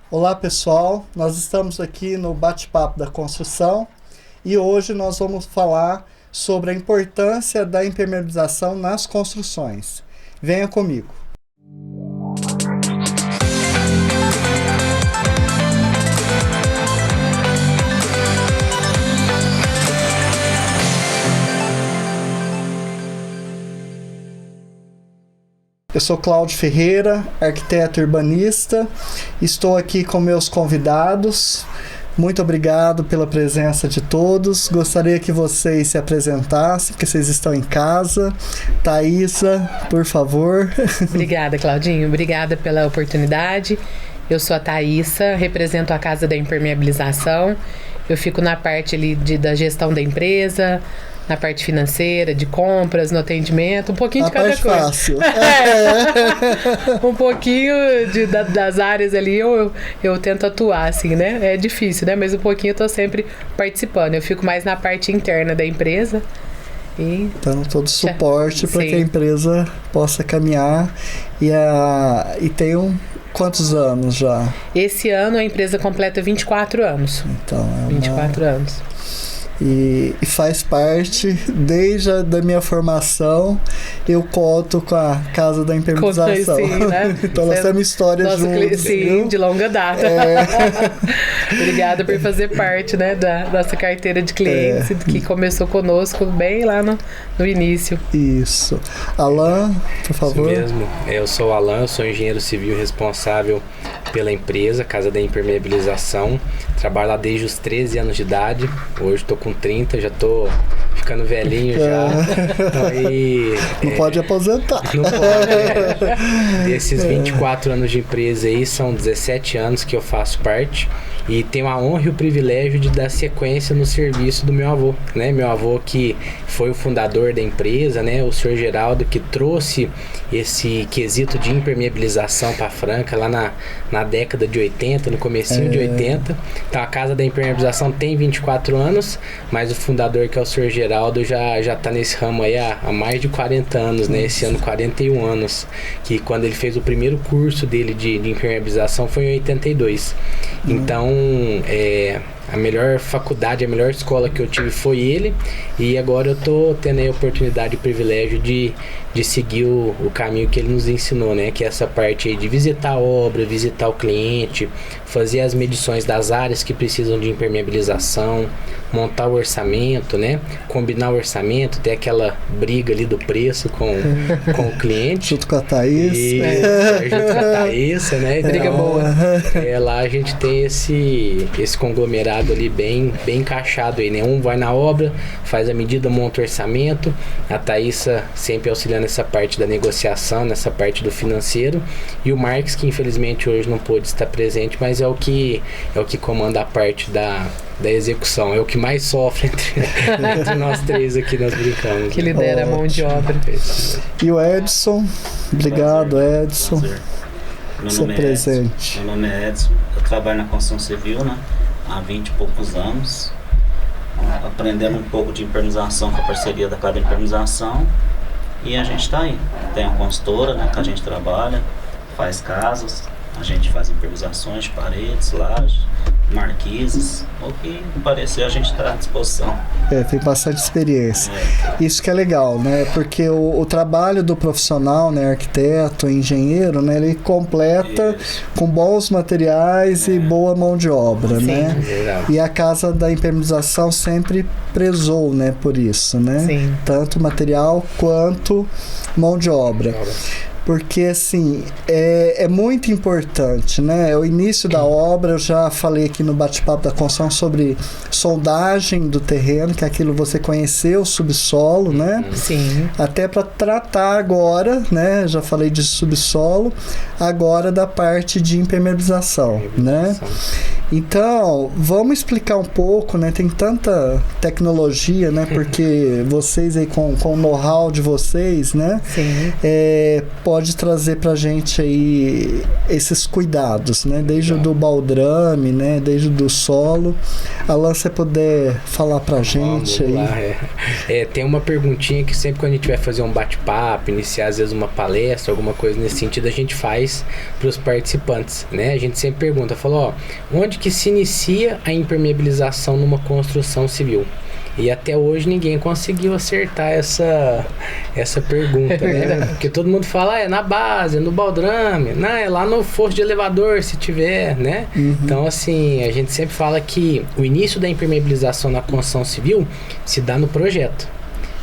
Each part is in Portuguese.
Olá pessoal, nós estamos aqui no Bate-Papo da Construção e hoje nós vamos falar sobre a importância da impermeabilização nas construções. Venha comigo. Eu sou Cláudio Ferreira, arquiteto urbanista. Estou aqui com meus convidados. Muito obrigado pela presença de todos. Gostaria que vocês se apresentassem, porque vocês estão em casa. Thaísa, por favor. Obrigada, Claudinho. Obrigada pela oportunidade. Eu sou a Thaísa, represento a Casa da Impermeabilização. Eu fico na parte ali da gestão da empresa, na parte financeira, de compras, no atendimento, um pouquinho de cada coisa. Fácil. Um pouquinho das áreas ali eu tento atuar, assim, né? É difícil, né? Mas um pouquinho eu tô sempre participando. Eu fico mais na parte interna da empresa. Dando todo o suporte para que a empresa possa caminhar. E tem quantos anos já? Esse ano a empresa completa 24 anos. Então, 24 anos. E faz parte, desde a da minha formação, eu conto com a Casa da Impermeabilização. Sim, né? Então nós temos histórias juntos. Sim, viu? De longa data. Obrigada por fazer parte, né, da nossa carteira de clientes, que começou conosco bem lá no início. Isso. Alan, por favor. Isso mesmo. Eu sou o Alan, eu sou engenheiro civil responsável pela empresa Casa da Impermeabilização. Trabalho lá desde os 13 anos de idade. Hoje estou com 30, já estou ficando velhinho já. Então, não pode aposentar. Não pode. Desses 24 anos de empresa aí, são 17 anos que eu faço parte. E tenho a honra e o privilégio de dar sequência no serviço do meu avô, né? Meu avô que foi o fundador da empresa, né? O senhor Geraldo, que trouxe esse quesito de impermeabilização para Franca lá na década de 80, no comecinho de 80. Então a Casa da Impermeabilização tem 24 anos, mas o fundador, que é o senhor Geraldo, já tá nesse ramo aí há mais de 40 anos, né? Esse ano 41 anos, que quando ele fez o primeiro curso dele de impermeabilização foi em 82. Então, a melhor faculdade, a melhor escola que eu tive foi ele, e agora eu tô tendo a oportunidade e o privilégio de seguir o caminho que ele nos ensinou, né? Que é essa parte aí de visitar a obra, visitar o cliente, fazer as medições das áreas que precisam de impermeabilização, montar o orçamento, né? Combinar o orçamento, ter aquela briga ali do preço com o cliente. Junto com a Thaís. Junto com a Thaís, né? Briga boa. Lá a gente tem esse conglomerado ali bem encaixado aí, né? Um vai na obra, faz a medida, monta o orçamento. A Thaísa sempre auxiliando nessa parte da negociação, nessa parte do financeiro. E o Marques, que infelizmente hoje não pôde estar presente, mas é o que comanda a parte da execução. É o que mais sofre entre nós três aqui, nós brincamos. Que lidera a mão de obra. E o Edson? Obrigado, Prazer. Edson. Prazer. Meu nome é Edson. Eu trabalho na construção civil, né, há 20 e poucos anos. Aprendendo um pouco de impermeabilização com a parceria da Casa da Impermeabilização. E a gente está aí. Tem a consultora, né, que a gente trabalha, faz casas, a gente faz impermeabilizações de paredes, lajes, marquises, o que parecer a gente está à disposição. Tem bastante experiência. Isso que é legal, né? Porque o trabalho do profissional, né, arquiteto, engenheiro, né, ele completa com bons materiais e boa mão de obra, né? E a Casa da Impermeabilização sempre prezou, né, por isso, né? Sim. Tanto material quanto mão de obra. Porque, assim, é muito importante, né? O início da obra, eu já falei aqui no Bate-Papo da Construção sobre sondagem do terreno, que é aquilo você conhecer o subsolo, né? Sim. Até para tratar agora, né? Já falei de subsolo, agora da parte de impermeabilização, né? Então, vamos explicar um pouco, né? Tem tanta tecnologia, né? Porque vocês aí com o know-how de vocês, né? Sim. Pode trazer pra gente aí esses cuidados, né? Desde o do baldrame, né? Desde o do solo. Alan, você puder falar pra gente Vamos aí. lá, tem uma perguntinha que sempre quando a gente vai fazer um bate-papo, iniciar às vezes uma palestra, alguma coisa nesse sentido, a gente faz para os participantes, né? A gente sempre pergunta, falou, onde que se inicia a impermeabilização numa construção civil? E até hoje ninguém conseguiu acertar essa pergunta, né? Porque todo mundo fala, é na base, é no baldrame, não, é lá no forro de elevador, se tiver, né? Então, assim, a gente sempre fala que o início da impermeabilização na construção civil se dá no projeto.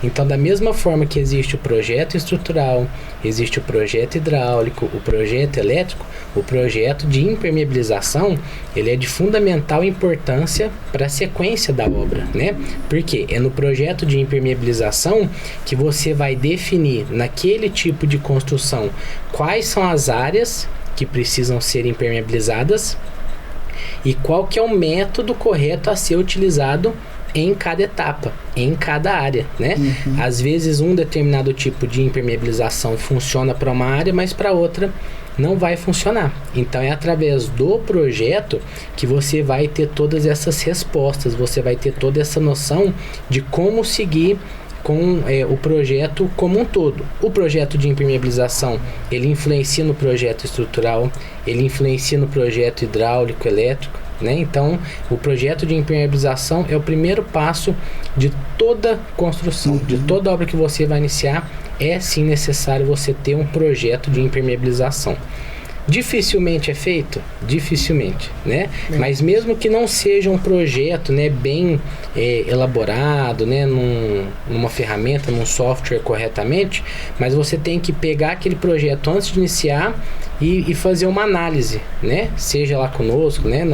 Então, da mesma forma que existe o projeto estrutural, existe o projeto hidráulico, o projeto elétrico, o projeto de impermeabilização, ele é de fundamental importância para a sequência da obra, né? Porque é no projeto de impermeabilização que você vai definir naquele tipo de construção quais são as áreas que precisam ser impermeabilizadas e qual que é o método correto a ser utilizado em cada etapa, em cada área, né? Às vezes um determinado tipo de impermeabilização funciona para uma área, mas para outra não vai funcionar. Então é através do projeto que você vai ter todas essas respostas, você vai ter toda essa noção de como seguir com o projeto como um todo. O projeto de impermeabilização, ele influencia no projeto estrutural, ele influencia no projeto hidráulico, elétrico, né? Então, o projeto de impermeabilização é o primeiro passo de toda construção, de toda obra que você vai iniciar, é sim necessário você ter um projeto de impermeabilização. Dificilmente é feito? Dificilmente, né? Mas mesmo que não seja um projeto, né, bem elaborado, né, numa ferramenta, num software corretamente, mas você tem que pegar aquele projeto antes de iniciar e fazer uma análise, né? Seja lá conosco, né,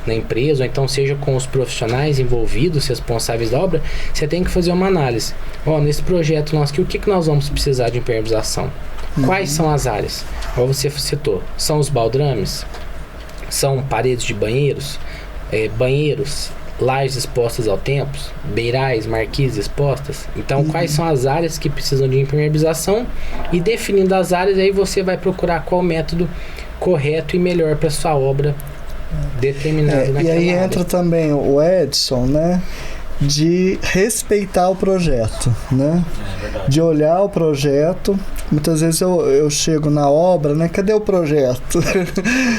na empresa, ou então seja com os profissionais envolvidos, responsáveis da obra, você tem que fazer uma análise. Nesse projeto nosso aqui, o que nós vamos precisar de impermeabilização? Quais são as áreas? Como você citou, são os baldrames? São paredes de banheiros? Banheiros, lajes expostas ao tempo? Beirais, marquises expostas? Então, quais são as áreas que precisam de impermeabilização? E definindo as áreas, aí você vai procurar qual método correto e melhor para sua obra determinado naquela área. E aí entra também o Edson, né? De respeitar o projeto, né? De olhar o projeto. Muitas vezes eu chego na obra, né? Cadê o projeto?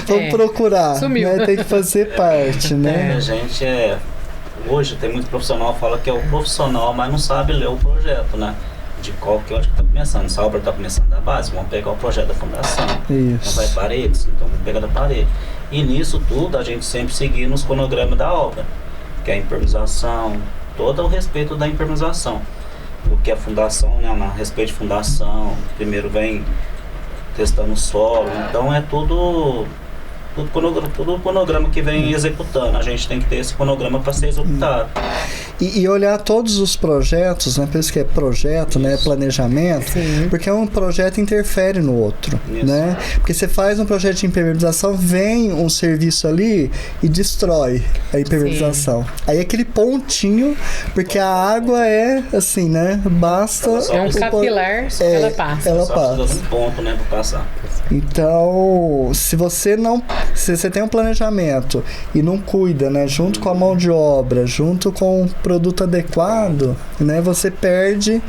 Vamos procurar. Sumiu. Né? Tem que fazer parte, né? A gente hoje tem muito profissional que fala que é o profissional, mas não sabe ler o projeto, né? De qual que eu acho que está começando. Se a obra está começando da base, vamos pegar o projeto da fundação. Isso. Não vai paredes, então vamos pegar da parede. E nisso tudo a gente sempre seguir nos cronogramas da obra, que é a impermeabilização, todo o respeito da impermeabilização. O que é fundação, né? A respeito de fundação, primeiro vem testando o solo, então é tudo cronograma que vem executando. A gente tem que ter esse cronograma para ser executado. E olhar todos os projetos, né? Por isso que é projeto, né? Planejamento. Sim. Porque um projeto interfere no outro, né? Porque você faz um projeto de impermeabilização, vem um serviço ali e destrói a impermeabilização. Sim. Aí aquele pontinho, porque a água é assim, né? Basta... É um capilar, ela passa. Ela só passa. precisa de um ponto, né? Para passar. Então, se você tem um planejamento e não cuida, né, junto com a mão de obra, junto com o produto adequado, né, você perde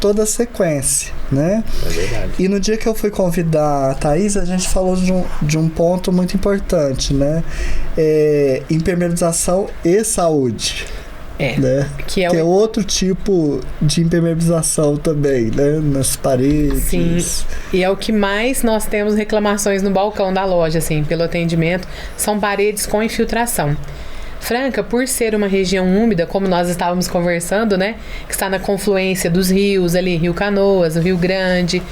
toda a sequência, né? É verdade. E no dia que eu fui convidar a Thaís, a gente falou de um ponto muito importante, né? Impermeabilização e saúde. Né? Que é outro tipo de impermeabilização também, né? Nas paredes. Sim, e é o que mais nós temos reclamações no balcão da loja, assim, pelo atendimento, são paredes com infiltração. Franca, por ser uma região úmida, como nós estávamos conversando, né? Que está na confluência dos rios ali, Rio Canoas, o Rio Grande.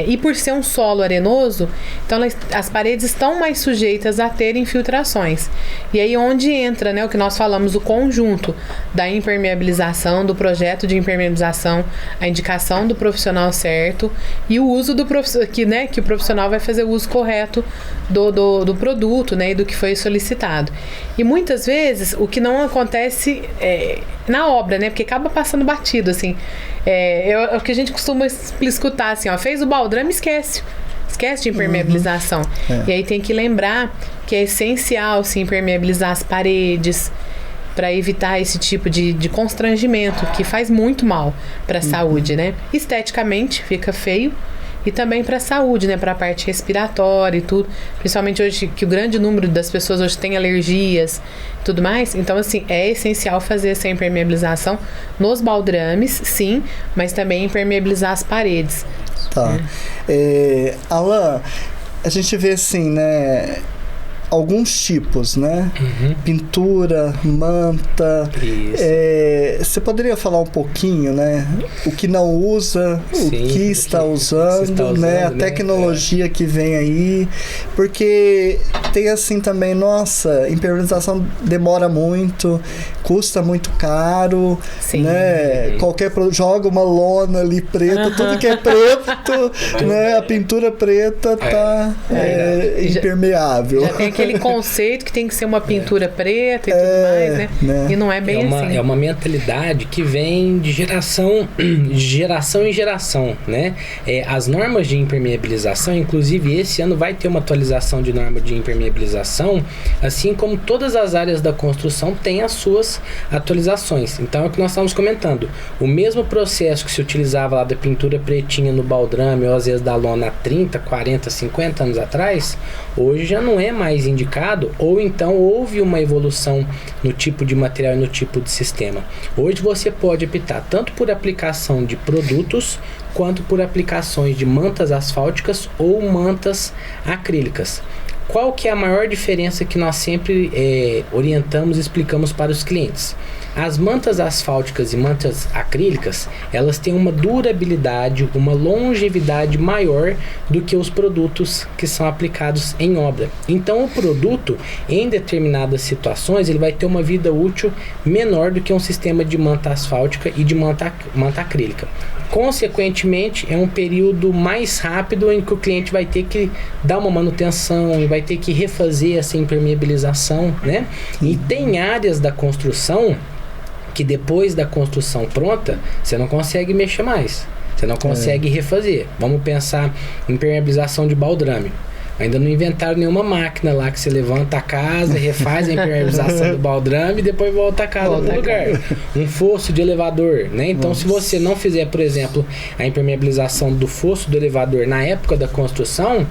E por ser um solo arenoso, então as paredes estão mais sujeitas a ter infiltrações. E aí onde entra, né, o que nós falamos, o conjunto da impermeabilização, do projeto de impermeabilização, a indicação do profissional certo e o uso do profissional, que o profissional vai fazer o uso correto do produto, né, e do que foi solicitado. E muitas vezes o que não acontece na obra, né, porque acaba passando batido, assim. É o que a gente costuma escutar, assim, ó, fez o baldrame, esquece de impermeabilização. E aí tem que lembrar que é essencial, sim, impermeabilizar as paredes para evitar esse tipo de constrangimento que faz muito mal para a saúde, né? Esteticamente fica feio e também para a saúde, né? Para a parte respiratória e tudo. Principalmente hoje que o grande número das pessoas hoje tem alergias e tudo mais. Então, assim, é essencial fazer essa impermeabilização nos baldrames, sim, mas também impermeabilizar as paredes. Tá. Alain, a gente vê assim, né? Alguns tipos, né? Pintura, manta. Você poderia falar um pouquinho, né? O que não usa, o que está usando, né? A tecnologia que vem aí. Porque tem assim também, nossa, impermeabilização demora muito, custa muito caro, né? Qualquer joga uma lona ali preta, tudo que é preto, né? A pintura preta tá impermeável. Já tem aquele conceito que tem que ser uma pintura preta e tudo mais, né? E não é bem assim. É uma mentalidade que vem de geração em geração, né? As normas de impermeabilização, inclusive esse ano vai ter uma atualização de norma de impermeabilização, assim como todas as áreas da construção têm as suas atualizações. Então é o que nós estamos comentando. O mesmo processo que se utilizava lá da pintura pretinha no baldrame ou às vezes da lona há 30, 40, 50 anos atrás, hoje já não é mais indicado, ou então houve uma evolução no tipo de material e no tipo de sistema. Hoje você pode optar tanto por aplicação de produtos quanto por aplicações de mantas asfálticas ou mantas acrílicas. Qual que é a maior diferença que nós sempre orientamos e explicamos para os clientes? As mantas asfálticas e mantas acrílicas, elas têm uma durabilidade, uma longevidade maior do que os produtos que são aplicados em obra. Então o produto, em determinadas situações, ele vai ter uma vida útil menor do que um sistema de manta asfáltica e de manta acrílica. Consequentemente, é um período mais rápido em que o cliente vai ter que dar uma manutenção e vai ter que refazer essa impermeabilização, né? E tem áreas da construção que depois da construção pronta, você não consegue mexer mais. Você não consegue refazer. Vamos pensar em impermeabilização de baldrame. Ainda não inventaram nenhuma máquina lá que você levanta a casa, refaz a impermeabilização do baldrame e depois volta a casa no lugar. Um fosso de elevador, né? Então, se você não fizer, por exemplo, a impermeabilização do fosso do elevador na época da construção,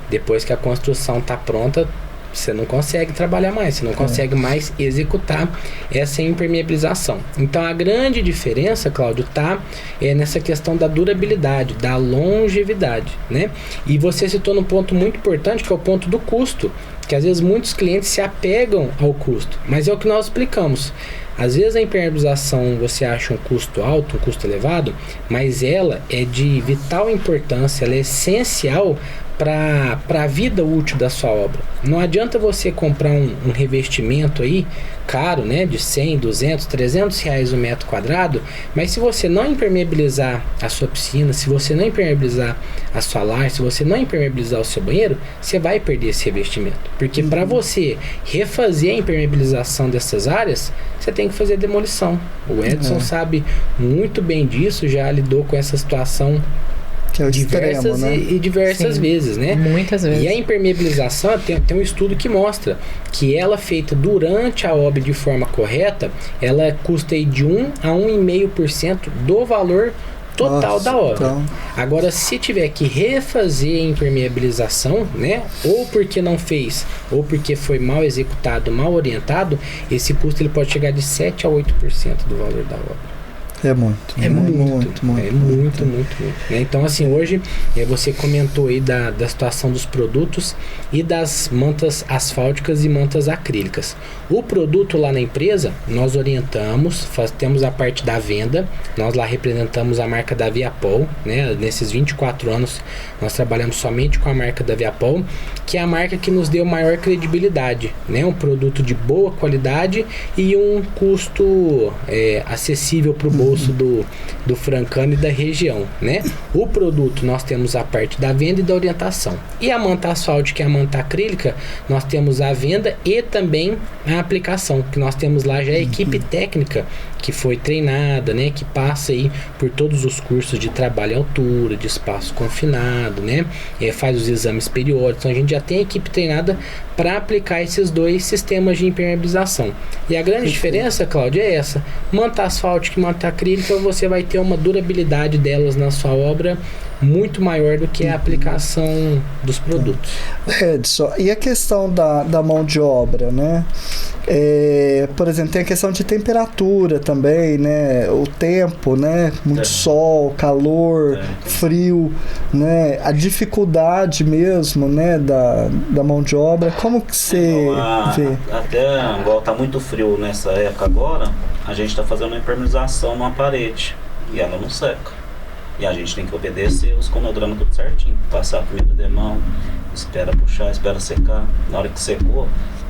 depois que a construção está pronta, você não consegue trabalhar mais, você não consegue mais executar essa impermeabilização. Então a grande diferença, Cláudio, está nessa questão da durabilidade, da longevidade, né? E você citou num ponto muito importante, que é o ponto do custo, que às vezes muitos clientes se apegam ao custo, mas é o que nós explicamos. Às vezes a impermeabilização você acha um custo alto, um custo elevado, mas ela é de vital importância, ela é essencial para a vida útil da sua obra. Não adianta você comprar um revestimento aí caro, né, de 100, 200, 300 reais o metro quadrado, mas se você não impermeabilizar a sua piscina, se você não impermeabilizar a sua laje, se você não impermeabilizar o seu banheiro, você vai perder esse revestimento. Porque para você refazer a impermeabilização dessas áreas, você tem que fazer demolição. O Edson sabe muito bem disso, já lidou com essa situação diversas extremo, né? e diversas vezes, né? Muitas vezes. E a impermeabilização tem um estudo que mostra que ela feita durante a obra de forma correta, ela custa aí de 1 a 1,5% do valor total da obra. Então... Agora, se tiver que refazer a impermeabilização, né? Ou porque não fez, ou porque foi mal executado, mal orientado, esse custo ele pode chegar de 7 a 8% do valor da obra. É muito. É muito. Né? Então, assim, hoje você comentou aí da situação dos produtos e das mantas asfálticas e mantas acrílicas. O produto lá na empresa, nós orientamos, temos a parte da venda, nós lá representamos a marca da Viapol, né? Nesses 24 anos, nós trabalhamos somente com a marca da Viapol, que é a marca que nos deu maior credibilidade, né? Um produto de boa qualidade e um custo acessível para o bolso do francano e da região, né? O produto, nós temos a parte da venda e da orientação. E a manta asfáltica e a manta acrílica, nós temos a venda e também a aplicação, que nós temos lá já a equipe técnica que foi treinada, né? Que passa aí por todos os cursos de trabalho à altura, de espaço confinado, né? Faz os exames periódicos. Então a gente já tem a equipe treinada para aplicar esses dois sistemas de impermeabilização. E a grande diferença, Cláudia, é essa. Manta asfáltica e manta acrílica, você vai ter uma durabilidade delas na sua obra muito maior do que a aplicação dos produtos. Edson, e a questão da mão de obra, né? Por exemplo, tem a questão de temperatura também, né? O tempo, né? Muito sol, calor, frio, né? A dificuldade mesmo, né? Da mão de obra. Como que você vê? Até igual tá muito frio nessa época agora, a gente está fazendo uma impermeabilização numa parede e ela não seca. E a gente tem que obedecer os cronogramas tudo certinho. Passar a primeira demão, espera puxar, espera secar. Na hora que secou,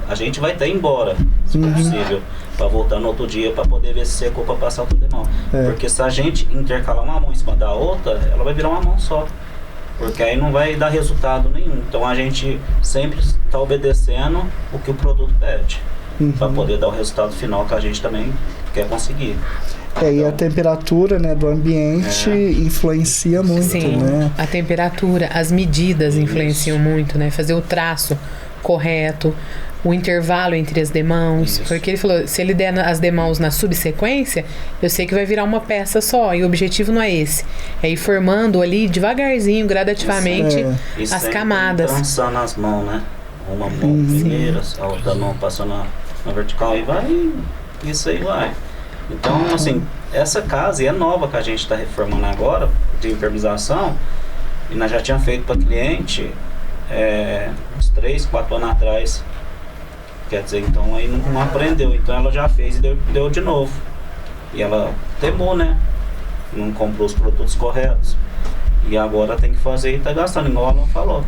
a gente vai até embora, se for possível, para voltar no outro dia para poder ver se secou para passar outra demão. Porque se a gente intercalar uma mão em cima da outra, ela vai virar uma mão só. Porque aí não vai dar resultado nenhum. Então a gente sempre está obedecendo o que o produto pede, para poder dar o resultado final que a gente também quer conseguir. E a temperatura, né, do ambiente influencia muito, sim, né? A temperatura, as medidas influenciam muito, né? Fazer o traço correto, o intervalo entre as demãos. Porque ele falou, se ele der as demãos na subsequência, eu sei que vai virar uma peça só. E o objetivo não é esse. É ir formando ali devagarzinho, gradativamente, as camadas. Trançando as mãos, né? Uma mão primeiro, a outra mão passando na vertical e vai. Isso aí vai. Então, assim, essa casa é nova que a gente está reformando agora, de impermeabilização, e nós já tínhamos feito para cliente uns 3, 4 anos atrás. Quer dizer, então aí não aprendeu, então ela já fez e deu de novo. E ela temou, né? Não comprou os produtos corretos. E agora tem que fazer e está gastando, igual ela falou.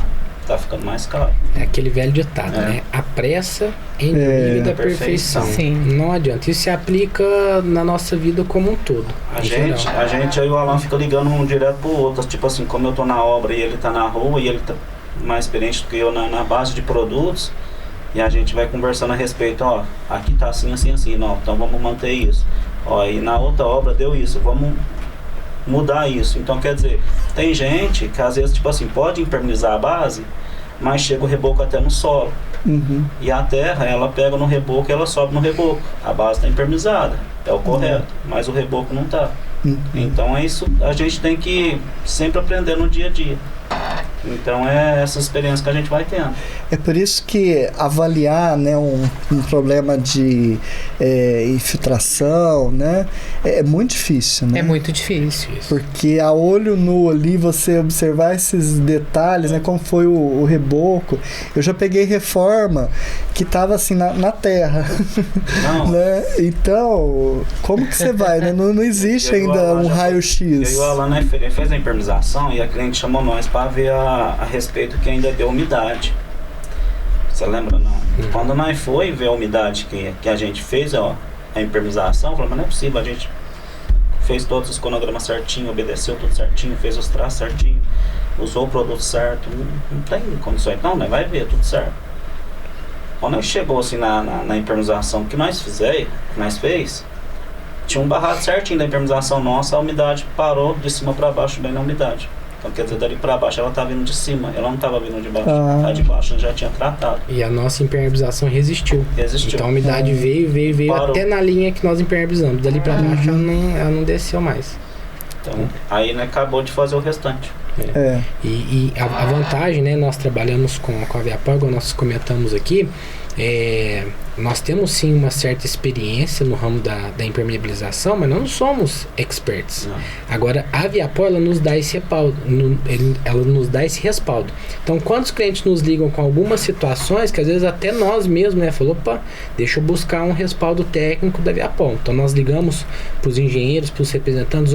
Tá ficando mais caro. É aquele velho ditado, né? A pressa é inimigo da perfeição. Sim. Não adianta. Isso se aplica na nossa vida como um todo. A gente aí o Alan fica ligando um direto pro outro. Tipo assim, como eu tô na obra e ele tá na rua e ele tá mais experiente do que eu na base de produtos, e a gente vai conversando a respeito, ó, aqui tá assim, assim, assim, não, então vamos manter isso. Ó, e na outra obra deu isso, vamos mudar isso. Então quer dizer, tem gente que às vezes, tipo assim, pode impermeabilizar a base, mas chega o reboco até no solo. E a terra, ela pega no reboco e ela sobe no reboco. A base está impermeabilizada, é o correto, mas o reboco não está. Então é isso, a gente tem que sempre aprender no dia a dia. Então é essa experiência que a gente vai tendo. É por isso que avaliar, né, um problema de infiltração, né, é muito difícil, né? É muito difícil. Porque a olho nu ali, você observar esses detalhes, né, como foi o reboco. Eu já peguei reforma que estava assim na terra. Né? Então, como que você vai, né? Não existe ainda um raio-x. E o Alan, né, fez a impermeabilização e a cliente chamou nós para ver a respeito que ainda deu umidade. Você lembra, não? Quando nós foi ver a umidade que a gente fez, ó, a impermeabilização, falou, mas não é possível, a gente fez todos os cronogramas certinho, obedeceu tudo certinho, fez os traços certinho, usou o produto certo, não tem condições, não, né? Vai ver, tudo certo. Quando nós chegou assim na impermeabilização que nós fez, tinha um barrado certinho da impermeabilização nossa, a umidade parou de cima para baixo bem na umidade. Então quer dizer, dali para baixo ela tá vindo de cima, ela não estava vindo de baixo. A de baixo já tinha tratado. E a nossa impermeabilização resistiu. Então a umidade veio até na linha que nós impermeabilizamos. Dali para baixo ela não desceu mais. Então aí, né, acabou de fazer o restante. E a vantagem, né, nós trabalhamos com a Viapol, nós comentamos aqui, nós temos sim uma certa experiência no ramo da impermeabilização, mas não somos experts. Não. Agora, a Viapol, ela nos dá esse respaldo. Então, quando os clientes nos ligam com algumas situações, que às vezes até nós mesmos, né, falou, opa, deixa eu buscar um respaldo técnico da Viapol. Então, nós ligamos para os engenheiros, para os representantes,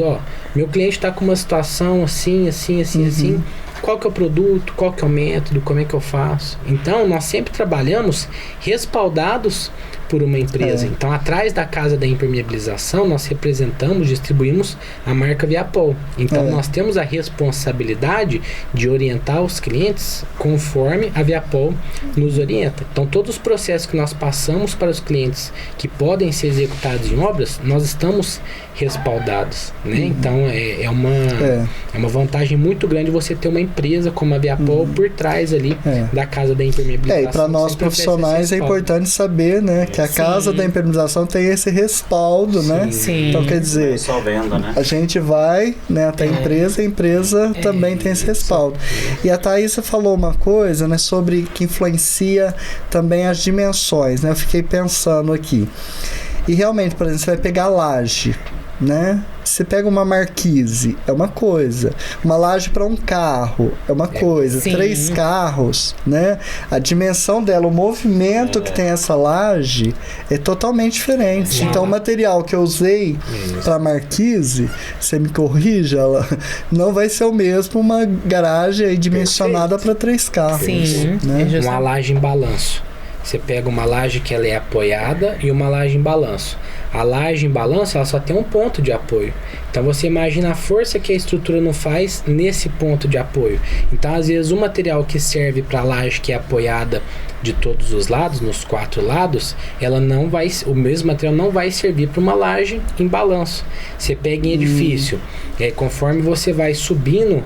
meu cliente está com uma situação assim, assim. Qual que é o produto, qual que é o método, como é que eu faço. Então, nós sempre trabalhamos respaldados por uma empresa. Então, atrás da casa da impermeabilização, nós representamos, distribuímos a marca Viapol. Então, nós temos a responsabilidade de orientar os clientes conforme a Viapol nos orienta. Então, todos os processos que nós passamos para os clientes que podem ser executados em obras, nós estamos respaldados, né? Então, é uma vantagem muito grande você ter uma empresa como a Viapol por trás ali da casa da impermeabilização. E para nós profissionais é importante saber, né, que a casa da impermeabilização tem esse respaldo, né? Sim. Então, quer dizer, só venda, né? a gente vai, né, até a empresa também tem esse respaldo. E a Thaísa falou uma coisa, né, sobre que influencia também as dimensões, né? Eu fiquei pensando aqui. E realmente, por exemplo, você vai pegar a laje, né? Você pega uma marquise, é uma coisa. Uma laje para um carro, é uma coisa. Sim. 3 carros, né? A dimensão dela, o movimento que tem essa laje é totalmente diferente. Sim. Então, o material que eu usei para marquise, você me corrija, ela não vai ser o mesmo uma garagem aí dimensionada para 3 carros. Sim, né? Uma laje em balanço. Você pega uma laje que ela é apoiada e uma laje em balanço. A laje em balanço, ela só tem um ponto de apoio. Então, você imagina a força que a estrutura não faz nesse ponto de apoio. Então, às vezes, o material que serve para a laje que é apoiada de todos os lados, nos 4 lados, o mesmo material não vai servir para uma laje em balanço. Você pega em edifício, conforme você vai subindo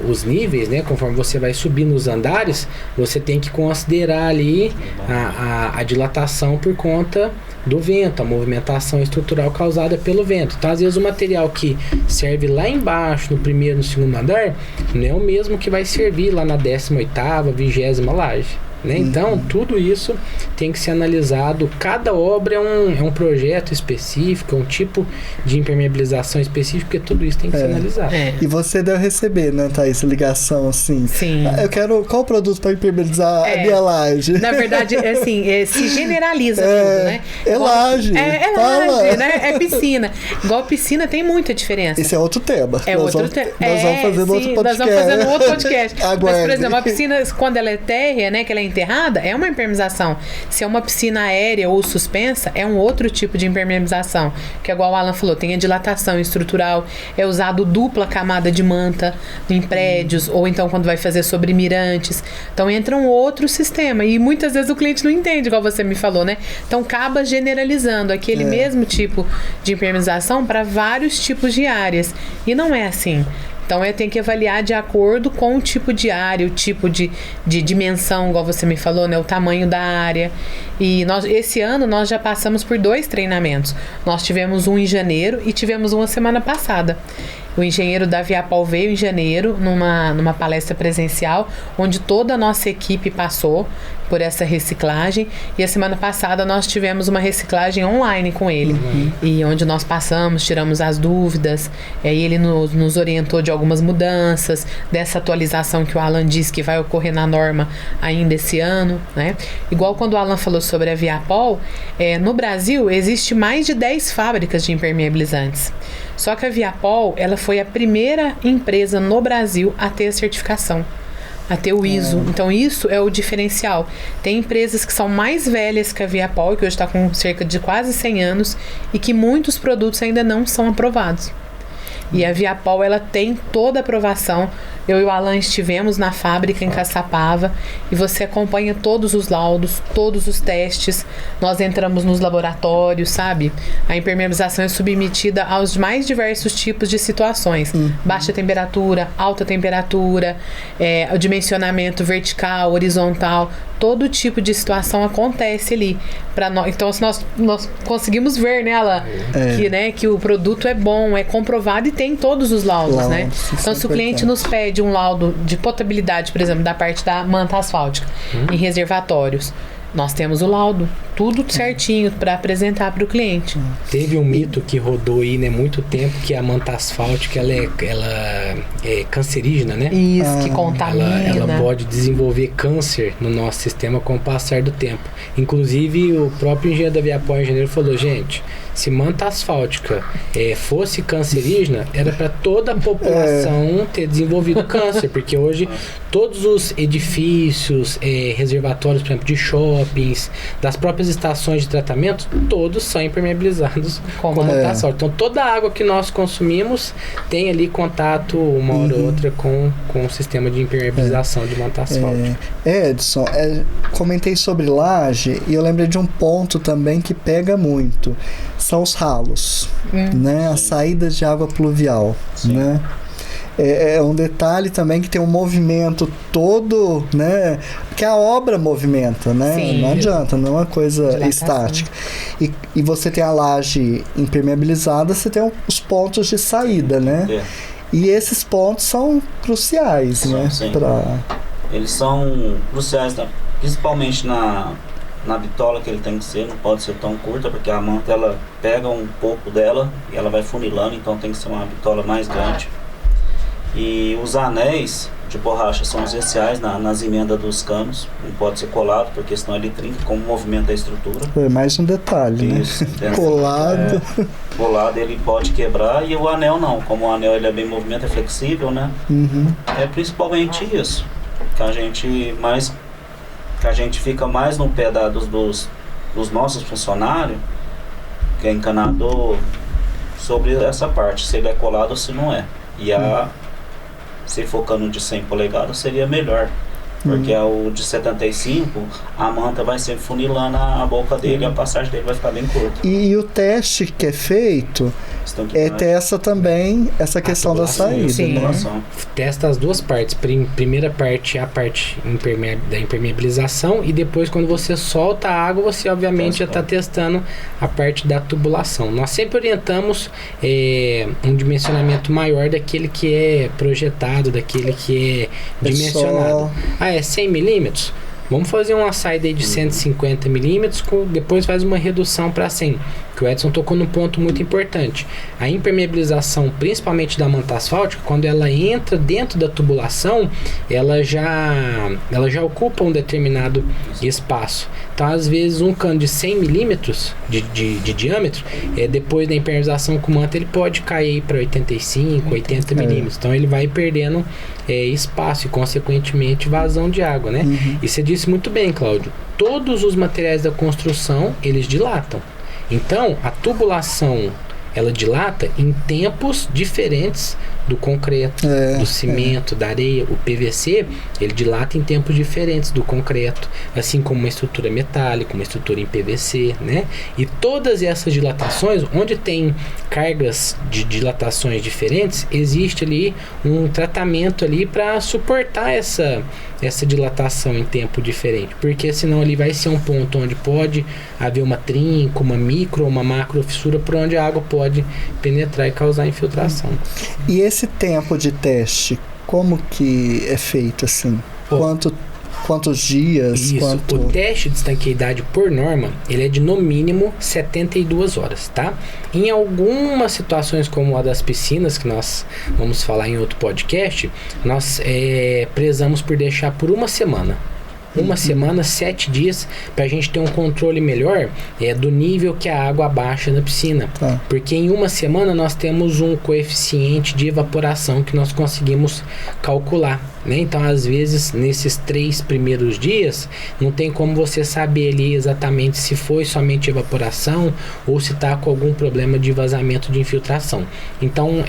os níveis, né? Conforme você vai subindo os andares, você tem que considerar ali a dilatação por conta do vento, a movimentação estrutural causada pelo vento. Então, às vezes, o material que serve lá embaixo, no primeiro e no segundo andar, não é o mesmo que vai servir lá na 18ª, 20ª laje. Né? Então, tudo isso tem que ser analisado. Cada obra é um projeto específico, é um tipo de impermeabilização específico, porque tudo isso tem que ser analisado. E você deve receber, né, Thaís, ligação assim. Sim. Eu quero qual produto para impermeabilizar a minha laje? Na verdade, assim, se generaliza tudo, né? É laje. É laje, né? É piscina. Igual piscina tem muita diferença. Esse é outro tema. Nós vamos fazer no outro podcast. Nós vamos fazer no outro podcast. Mas, por Aguarde. exemplo, a piscina, quando ela é térrea, né, que ela é enterrada, é uma impermeabilização. Se é uma piscina aérea ou suspensa, é um outro tipo de impermeabilização. Que é igual o Alan falou, tem a dilatação estrutural, é usado dupla camada de manta em prédios, ou então quando vai fazer sobre mirantes. Então entra um outro sistema. E muitas vezes o cliente não entende, igual você me falou, né? Então acaba generalizando aquele mesmo tipo de impermeabilização para vários tipos de áreas. E não é assim. Então, eu tenho que avaliar de acordo com o tipo de área, o tipo de dimensão, igual você me falou, né? O tamanho da área. E esse ano, nós já passamos por 2 treinamentos. Nós tivemos um em janeiro e tivemos uma semana passada. O engenheiro da Viapol veio em janeiro, numa palestra presencial, onde toda a nossa equipe passou por essa reciclagem. E a semana passada nós tivemos uma reciclagem online com ele. E onde nós passamos, tiramos as dúvidas. E aí ele nos orientou de algumas mudanças, dessa atualização que o Alan disse que vai ocorrer na norma ainda esse ano, né? Igual quando o Alan falou sobre a Viapol, no Brasil existe mais de 10 fábricas de impermeabilizantes. Só que a Viapol, ela foi a primeira empresa no Brasil a ter a certificação, a ter o ISO. Então, isso é o diferencial. Tem empresas que são mais velhas que a Viapol, que hoje está com cerca de quase 100 anos, e que muitos produtos ainda não são aprovados. E a Viapol, ela tem toda a aprovação. Eu e o Alan estivemos na fábrica em Caçapava e você acompanha todos os laudos, todos os testes. Nós entramos nos laboratórios, sabe? A impermeabilização é submetida aos mais diversos tipos de situações. Baixa temperatura, alta temperatura, o dimensionamento vertical, horizontal. Todo tipo de situação acontece ali. Então, se nós conseguimos ver, né, Alan? Que o produto é bom, é comprovado e tem todos os laudos, né? Então, se o cliente nos pede um laudo de potabilidade, por exemplo, da parte da manta asfáltica em reservatórios, Nós temos o laudo, tudo certinho para apresentar para o cliente. Teve um mito que rodou aí, né, muito tempo, que a manta asfáltica ela é cancerígena, né? Isso, que contamina. Ela pode desenvolver câncer no nosso sistema com o passar do tempo. Inclusive, o próprio engenheiro da Viapol, engenheiro, falou, gente, se manta asfáltica fosse cancerígena, era para toda a população ter desenvolvido câncer, porque hoje todos os edifícios, reservatórios, por exemplo, de shoppings, das próprias estações de tratamento, todos são impermeabilizados com manta asfáltica. Então, toda a água que nós consumimos tem ali contato, uma hora ou outra, com o sistema de impermeabilização de manta asfáltica. Edson, comentei sobre laje e eu lembrei de um ponto também que pega muito. São os ralos, né? As saídas de água pluvial, né? É um detalhe também que tem um movimento todo, né? Que a obra movimenta, né? Sim. Não adianta, não é uma coisa estática. E você tem a laje impermeabilizada, você tem os pontos de saída, né? E esses pontos são cruciais, né? Eles são cruciais, principalmente na bitola que ele tem que ser, não pode ser tão curta, porque a manta ela pega um pouco dela e ela vai funilando, então tem que ser uma bitola mais grande. E os anéis de borracha são essenciais nas emendas dos canos, não pode ser colado, porque senão ele trinca, como movimenta a estrutura. É mais um detalhe, isso, né? Colado. Colado ele pode quebrar, e o anel não, como o anel ele é bem movimento, é flexível, né? É principalmente isso, que a gente fica mais no pé dos nossos funcionários, que é encanador, sobre essa parte, se ele é colado ou se não é. E se for cano de 100 polegadas seria melhor, porque o de 75, a manta vai sempre funilando a boca dele, e a passagem dele vai ficar bem curta. E o teste que é feito testa também essa questão da saída, né? Testa as duas partes. Primeira parte é a parte da impermeabilização, e depois, quando você solta a água, você obviamente já está testando a parte da tubulação. Nós sempre orientamos um dimensionamento maior daquele que é projetado, daquele que é dimensionado. É 100 milímetros? Vamos fazer uma saída aí de 150 milímetros, depois faz uma redução para 100. Que o Edson tocou num ponto muito importante. A impermeabilização, principalmente da manta asfáltica, quando ela entra dentro da tubulação, ela já ocupa um determinado espaço. Então, às vezes, um cano de 100 milímetros de diâmetro, depois da impermeabilização com manta, ele pode cair para 85, 80 milímetros. Então, ele vai perdendo espaço e, consequentemente, vazão de água, né? E você disse muito bem, Cláudio, todos os materiais da construção, eles dilatam. Então, a tubulação, ela dilata em tempos diferentes do concreto, do cimento, da areia. O PVC, ele dilata em tempos diferentes do concreto, assim como uma estrutura metálica, uma estrutura em PVC, né? E todas essas dilatações, onde tem cargas de dilatações diferentes, existe ali um tratamento ali para suportar essa dilatação em tempo diferente, porque senão ali vai ser um ponto onde pode haver uma trinca, uma micro ou uma macro fissura, por onde a água pode penetrar e causar infiltração. E esse tempo de teste, como que é feito assim? Quantos dias? Isso, o teste de estanqueidade por norma, ele é de no mínimo 72 horas, tá? Em algumas situações como a das piscinas, que nós vamos falar em outro podcast, nós prezamos por deixar por uma semana. Uma semana, 7 dias, para a gente ter um controle melhor do nível que a água abaixa na piscina. Porque em uma semana nós temos um coeficiente de evaporação que nós conseguimos calcular, né? Então, às vezes, nesses 3 primeiros dias, não tem como você saber ali exatamente se foi somente evaporação ou se está com algum problema de vazamento de infiltração. Então,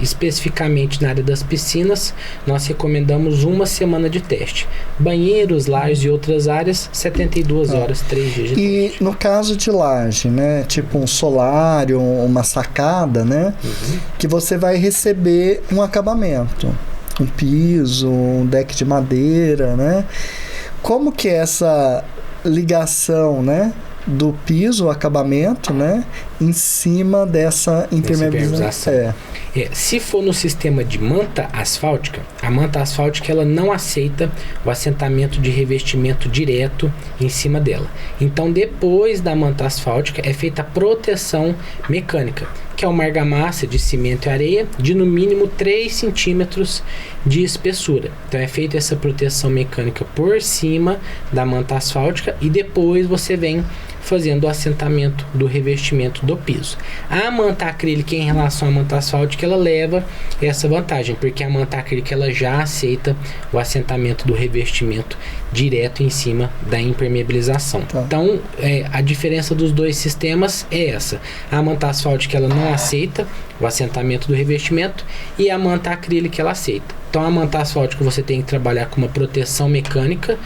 especificamente na área das piscinas, nós recomendamos uma semana de teste. Banheiros, lajes e outras áreas, 72 horas, 3 dias de teste. E no caso de laje, né? Tipo um solário, uma sacada, né? Que você vai receber um acabamento. Um piso, um deck de madeira, né? Como que é essa ligação, né? do piso, o acabamento, né, em cima dessa impermeabilização. Se for no sistema de manta asfáltica, a manta asfáltica ela não aceita o assentamento de revestimento direto em cima dela. Então, depois da manta asfáltica é feita a proteção mecânica, que é uma argamassa de cimento e areia de no mínimo 3 centímetros de espessura. Então é feita essa proteção mecânica por cima da manta asfáltica e depois você vem fazendo o assentamento do revestimento do piso. A manta acrílica em relação à manta asfáltica, ela leva essa vantagem, porque a manta acrílica ela já aceita o assentamento do revestimento direto em cima da impermeabilização. Então, a diferença dos dois sistemas é essa. A manta asfáltica ela não aceita o assentamento do revestimento e a manta acrílica ela aceita. Então, a manta asfáltica você tem que trabalhar com uma proteção mecânica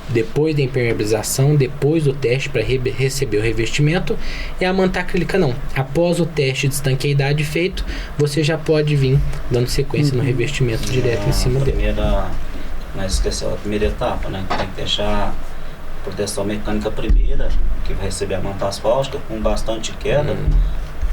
depois da impermeabilização, depois do teste para receber o revestimento, e a manta acrílica não. Após o teste de estanqueidade feito, você já pode vir dando sequência no revestimento direto em cima dele. Mas esqueceu a primeira etapa, né? Tem que deixar a proteção mecânica primeira, que vai receber a manta asfáltica com bastante queda,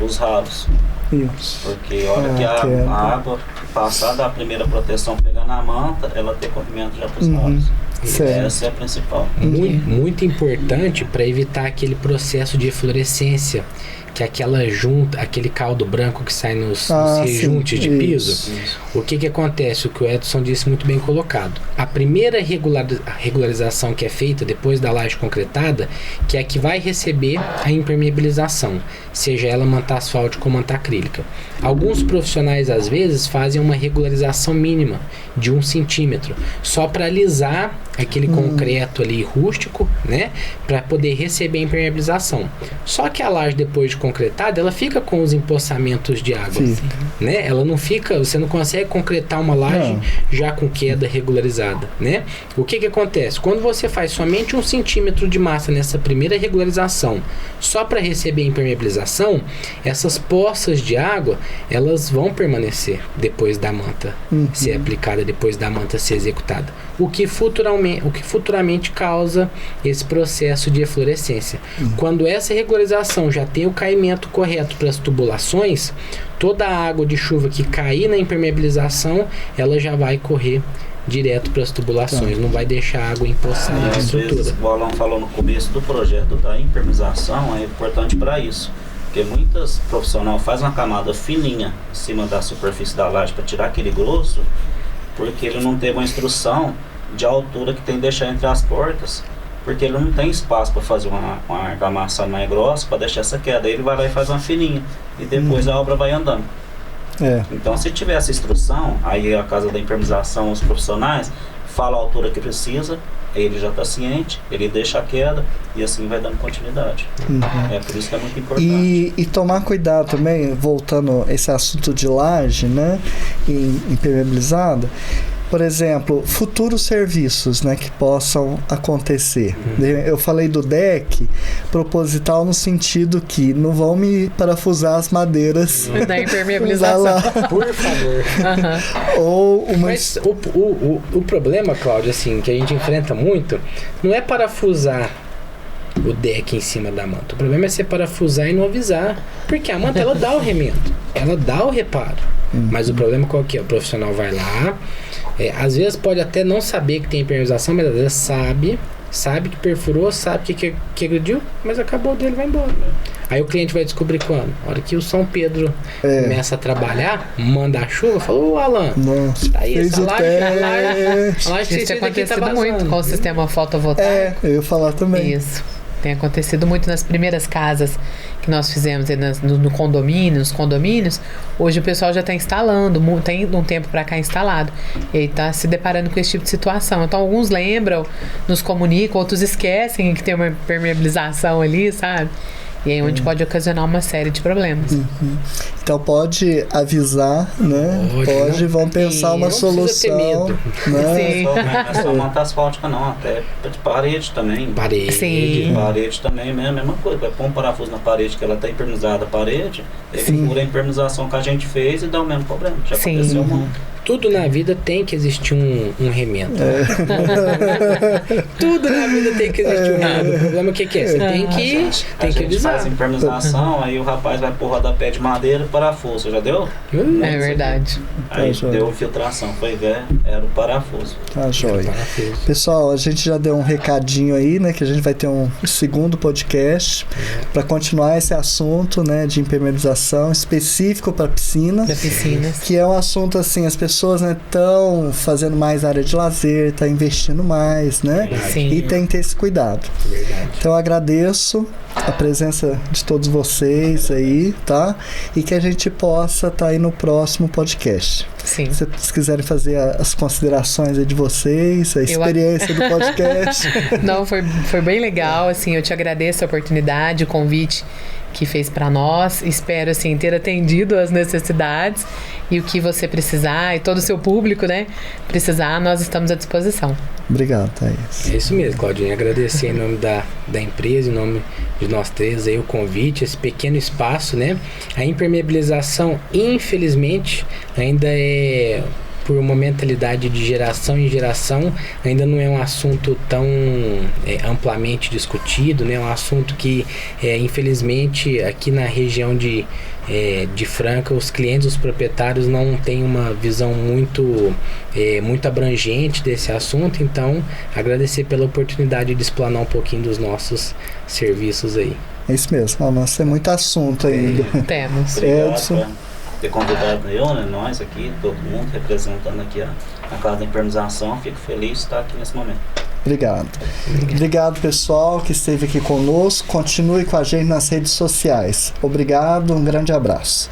os ralos. Isso. Porque a hora que a água passar da primeira proteção pegar na manta, ela tem corrimento já para os ralos. Essa é a principal. Muito importante para evitar aquele processo de eflorescência, que é aquela junta, aquele caldo branco que sai nos rejuntes de piso. Isso. O que acontece? O que o Edson disse muito bem colocado. A primeira regularização que é feita depois da laje concretada, que é a que vai receber a impermeabilização, seja ela manta asfáltica ou manta acrílica. Alguns profissionais às vezes fazem uma regularização mínima de 1 centímetro, só para alisar aquele concreto ali rústico, né, para poder receber a impermeabilização. Só que a laje depois de concretada, ela fica com os empoçamentos de água, né? Ela não fica, você não consegue concretar uma laje já com queda regularizada, né? O que acontece? Quando você faz somente 1 centímetro de massa nessa primeira regularização, só para receber a impermeabilização, essas poças de água, elas vão permanecer depois da manta ser aplicada, depois da manta ser executada. O que futuramente causa esse processo de eflorescência. Quando essa regularização já tem o caimento correto para as tubulações, toda a água de chuva que cair na impermeabilização, ela já vai correr direto para as tubulações, não vai deixar a água empoçada na estrutura. Vezes, o Alan falou no começo do projeto da impermeabilização, é importante para isso. Porque muitas profissionais fazem uma camada fininha em cima da superfície da laje para tirar aquele grosso, porque ele não teve uma instrução de altura que tem que deixar entre as portas, porque ele não tem espaço para fazer uma argamassa mais grossa para deixar essa queda. Aí ele vai lá e faz uma fininha e depois a obra vai andando. Então, se tiver essa instrução, aí a casa da impermeabilização, os profissionais falam a altura que precisa, ele já está ciente, ele deixa a queda e assim vai dando continuidade. É por isso que é muito importante. E tomar cuidado também, voltando a esse assunto de laje, né, impermeabilizada. Por exemplo, futuros serviços, né, que possam acontecer. Eu falei do deck proposital no sentido que não vão me parafusar as madeiras da impermeabilização. Por favor. Mas o problema, Cláudio, assim, que a gente enfrenta muito, não é parafusar o deck em cima da manta. O problema é você parafusar e não avisar. Porque a manta, ela dá o remendo, ela dá o reparo. Mas o problema qual que é? O profissional vai lá, às vezes pode até não saber que tem impermeabilização, mas às vezes sabe que perfurou, sabe que agrediu, mas acabou dele, vai embora. Aí o cliente vai descobrir quando? A hora que o São Pedro começa a trabalhar, manda a chuva, falou, ô Alan, tá aí, essa laje isso tem acontecido muito com o sistema fotovoltaico. Eu ia falar também. Isso. Tem acontecido muito nas primeiras casas que nós fizemos no condomínio, nos condomínios. Hoje o pessoal já está instalando, tem um tempo para cá instalado. E está se deparando com esse tipo de situação. Então, alguns lembram, nos comunicam, outros esquecem que tem uma permeabilização ali, sabe? E aí onde pode ocasionar uma série de problemas. Então pode avisar, né? Vão pensar uma solução. Né? Não é só manta asfáltica não, até de parede também. Parede também, mesma coisa. Vai pôr um parafuso na parede que ela está impermeabilizada a parede, ele fura a impermeabilização que a gente fez e dá o mesmo problema. Já aconteceu muito. tudo na vida tem que existir um remendo. Tudo na vida tem que existir um remendo. O problema que é? Você tem que avisar. Faz impermeabilização, aí o rapaz vai pro rodapé de madeira e parafuso. Já deu? É verdade. Aí Tá, deu infiltração. Foi ver, era o parafuso. Tá joia. Pessoal, a gente já deu um recadinho aí, né? Que a gente vai ter um segundo podcast para continuar esse assunto, né? De impermeabilização específico para piscinas. Da piscinas. Que é um assunto assim, as pessoas estão fazendo mais área de lazer, tá investindo mais, né? Sim. E tem que ter esse cuidado. Verdade. Então eu agradeço a presença de todos vocês aí, tá? E que a gente possa estar aí no próximo podcast. Sim. Se vocês quiserem fazer as considerações aí de vocês, a experiência do podcast. Não, foi bem legal, assim, eu te agradeço a oportunidade, o convite que fez para nós. Espero, assim, ter atendido as necessidades e o que você precisar e todo o seu público, né, precisar, nós estamos à disposição. Obrigado, Thaís. É isso mesmo, Claudinha. Agradecer em nome da empresa, em nome de nós três aí o convite, esse pequeno espaço, né? A impermeabilização, infelizmente, ainda é, por uma mentalidade de geração em geração, ainda não é um assunto tão amplamente discutido, né? É um assunto que, infelizmente, aqui na região de Franca, os clientes, os proprietários não têm uma visão muito abrangente desse assunto. Então, agradecer pela oportunidade de explanar um pouquinho dos nossos serviços aí. É isso mesmo. Nossa, é muito assunto ainda. Temos. Obrigado Edson. por ter convidado eu, né? Nós aqui, todo mundo representando aqui a Casa da Impermeabilização. Fico feliz de estar aqui nesse momento. Obrigado. Obrigado, pessoal, que esteve aqui conosco. Continue com a gente nas redes sociais. Obrigado, um grande abraço.